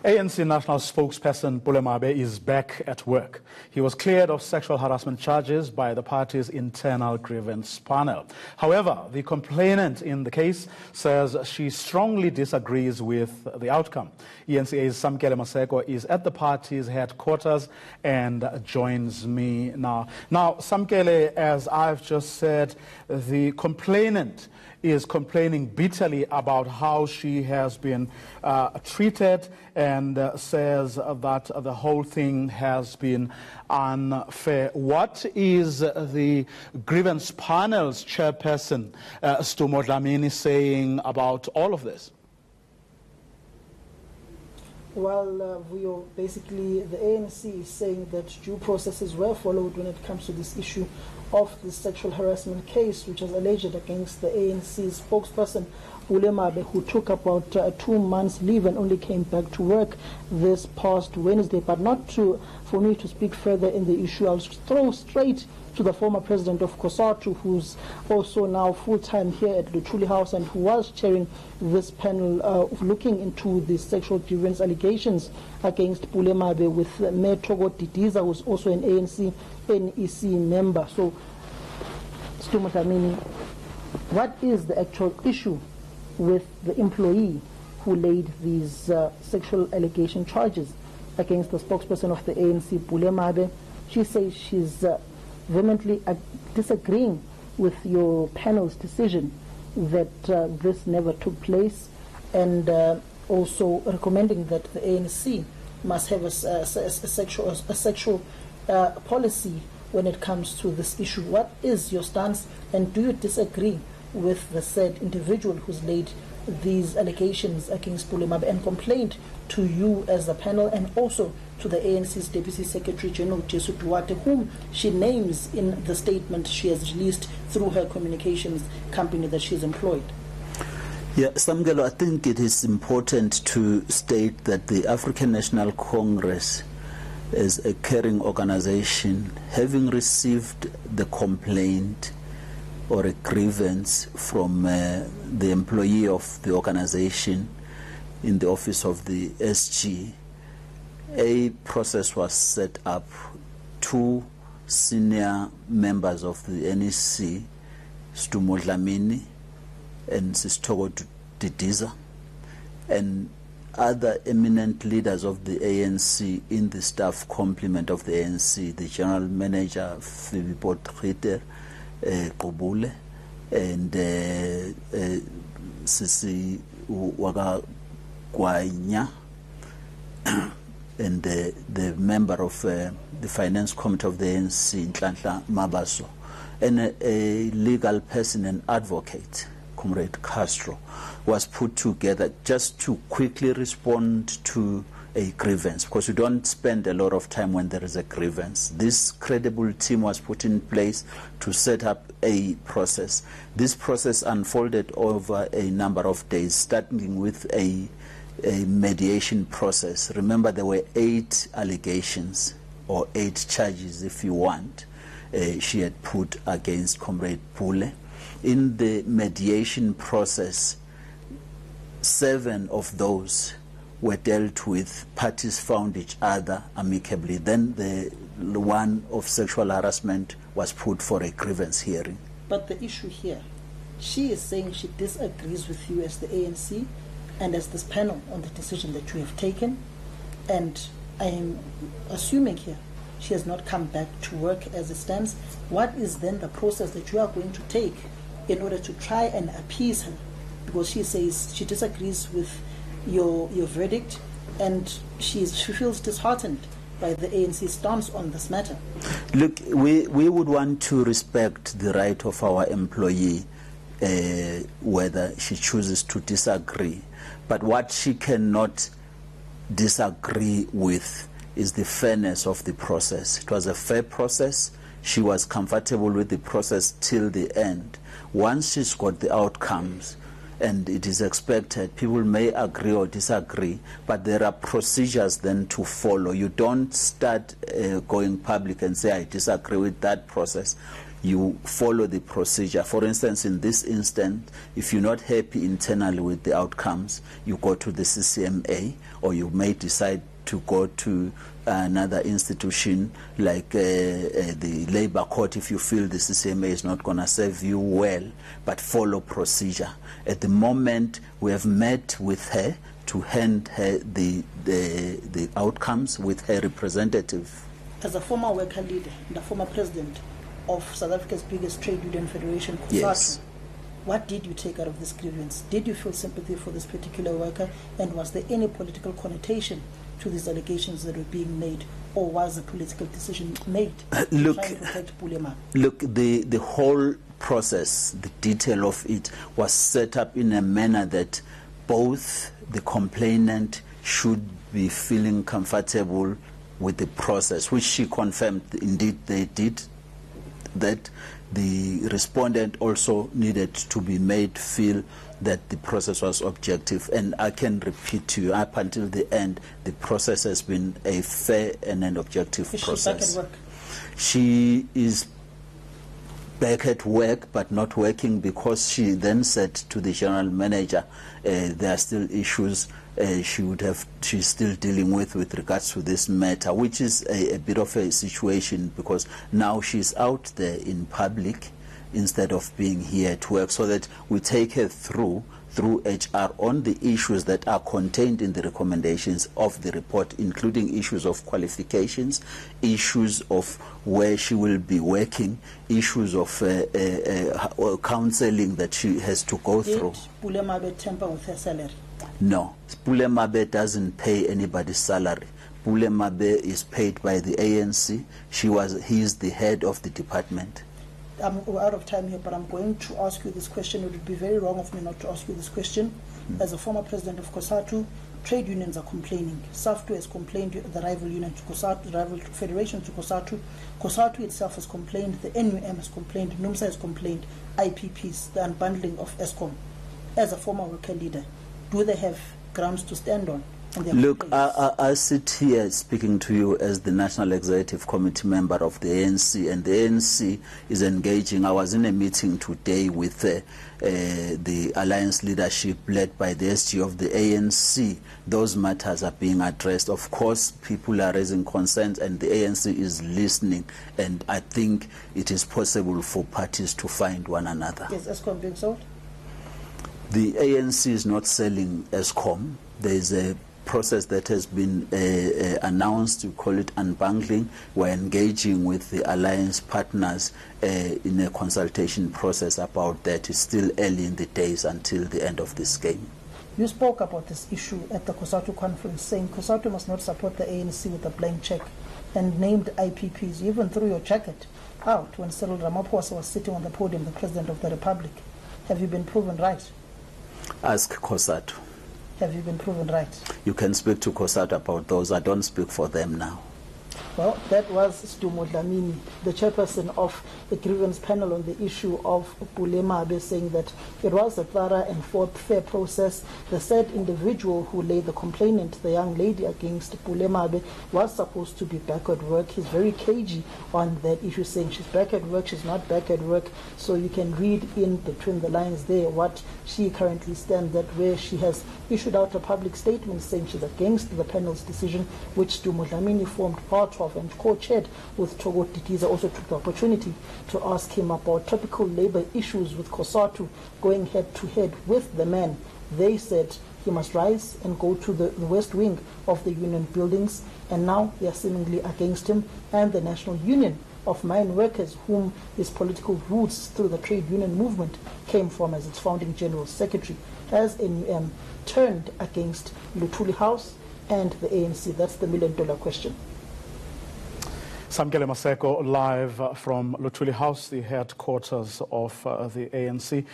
ANC national spokesperson Pule Mabe is back at work. He was cleared of sexual harassment charges by the party's internal grievance panel. However, the complainant in the case says she strongly disagrees with the outcome. ENCA's Samkele Maseko is at the party's headquarters and joins me now. Now, Samkele, as I've just said, the complainant is complaining bitterly about how she has been treated and says that the whole thing has been unfair. What is the grievance panel's chairperson, Stumo Dlamini, saying about all of this? Well, basically the ANC is saying that due processes were followed when it comes to this issue of the sexual harassment case, which was alleged against the ANC's spokesperson, Pule Mabe, who took about 2 months leave and only came back to work this past Wednesday. But not for me to speak further in the issue, I'll throw straight to the former president of COSATU, who's also now full-time here at the Truly House and who was chairing this panel looking into the sexual grievance allegations against Pule Mabe, with Mayor Togo Didiza, who's also an ANC NEC member. So, Stumo Dlamini, what is the actual issue with the employee who laid these sexual allegation charges against the spokesperson of the ANC, Pule Mabe? She says she's vehemently disagreeing with your panel's decision that this never took place, and also recommending that the ANC must have a sexual policy when it comes to this issue. What is your stance, and do you disagree with the said individual who's laid these allegations against Pule Mabe and complained to you as a panel, and also to the ANC's Deputy Secretary General, Jesu Duarte, whom she names in the statement she has released through her communications company that she's employed? Yeah, Samkelo, I think it is important to state that the African National Congress is a caring organization, having received the complaint or a grievance from the employee of the organization in the office of the SG. A process was set up. 2 senior members of the NEC, Stumo Dlamini and Sistogo Didiza, and other eminent leaders of the ANC in the staff complement of the ANC, the General Manager, Phoebe Potgieter, Kobule, and Sisi Wagagwanya, and the member of the Finance Committee of the ANC, Nhlanhla Mabaso, and a legal person and advocate, Comrade Castro, was put together just to quickly respond to a grievance, because you don't spend a lot of time when there is a grievance. This credible team was put in place to set up a process. This process unfolded over a number of days, starting with a mediation process. Remember, there were 8 allegations, or 8 charges if you want, she had put against Comrade Pule. In the mediation process, 7 of those were dealt with. Parties found each other amicably. Then the one of sexual harassment was put for a grievance hearing. But the issue here, she is saying she disagrees with you as the ANC and as this panel on the decision that you have taken, and I am assuming here she has not come back to work as it stands. What is then the process that you are going to take in order to try and appease her? Because she says she disagrees with your verdict, and she feels disheartened by the ANC stance on this matter. Look, we would want to respect the right of our employee, whether she chooses to disagree. But what she cannot disagree with is the fairness of the process. It was a fair process. She was comfortable with the process till the end. Once she's got the outcomes, and it is expected, people may agree or disagree, but there are procedures then to follow. You don't start going public and say, I disagree with that process. you follow the procedure. For instance, in this instance, if you're not happy internally with the outcomes, you go to the CCMA, or you may decide to go to another institution like the labor court if you feel the CCMA is not going to serve you well, but follow procedure. At the moment, we have met with her to hand her the outcomes with her representative. As a former worker leader and a former president of South Africa's biggest trade union federation, COSATU, yes. What did you take out of this grievance? Did you feel sympathy for this particular worker, and was there any political connotation to these allegations that were being made, or was a political decision made to try and protect Pule Mabe? Look, the whole process, the detail of it, was set up in a manner that both the complainant should be feeling comfortable with the process, which she confirmed indeed they did, that the respondent also needed to be made feel that the process was objective. And I can repeat to you, up until the end, the process has been a fair and an objective process. Is she back at work? She is back at work, but not working, because she then said to the general manager there are still issues she's still dealing with regards to this matter, which is a bit of a situation, because now she's out there in public instead of being here at work, so that we take her through HR on the issues that are contained in the recommendations of the report, including issues of qualifications, issues of where she will be working, issues of counseling that she has to go through. Did Pule Mabe tamper with her salary? No, Pule Mabe doesn't pay anybody's salary. Pule Mabe is paid by the ANC. He is the head of the department. I'm out of time here, but I'm going to ask you this question. It would be very wrong of me not to ask you this question. As a former president of COSATU, trade unions are complaining. SAFTU has complained, the rival union to COSATU, the rival federation to COSATU. COSATU itself has complained, the NUM has complained, NUMSA has complained, IPPs, the unbundling of ESCOM. As a former worker leader, do they have grounds to stand on? Look, I sit here speaking to you as the National Executive Committee member of the ANC, and the ANC is engaging. I was in a meeting today with the alliance leadership led by the SG of the ANC. Those matters are being addressed. Of course, people are raising concerns, and the ANC is listening, and I think it is possible for parties to find one another. Is ESCOM being sold? The ANC is not selling ESCOM. There is a process that has been announced. We call it unbundling. We're engaging with the alliance partners in a consultation process about that. It's still early in the days until the end of this game. You spoke about this issue at the COSATU conference, saying COSATU must not support the ANC with a blank check, and named IPPs. You even threw your jacket out when Cyril Ramaphosa was sitting on the podium, the President of the Republic. Have you been proven right? Ask COSATU. Have you been proven right? You can speak to COSATU about those. I don't speak for them now. Well, that was Stu Dlamini, the chairperson of the grievance panel on the issue of Pule Mabe, saying that it was a thorough and fair process. The said individual who laid the complainant, the young lady against Pule Mabe, was supposed to be back at work. He's very cagey on that issue, saying she's back at work, she's not back at work. So you can read in between the lines there what she currently stands at, where she has issued out a public statement saying she's against the panel's decision, which Stu Dlamini formed part of and co-chaired with Togo Titiza. Also took the opportunity to ask him about topical labor issues with COSATU going head-to-head with the man. They said he must rise and go to the west wing of the union buildings, and now they are seemingly against him and the National Union of Mine Workers, whom his political roots through the trade union movement came from as its founding general secretary, as NUM turned against Luthuli House and the ANC. That's the million-dollar question. Samkele Maseko live from Luthuli House, the headquarters of the ANC.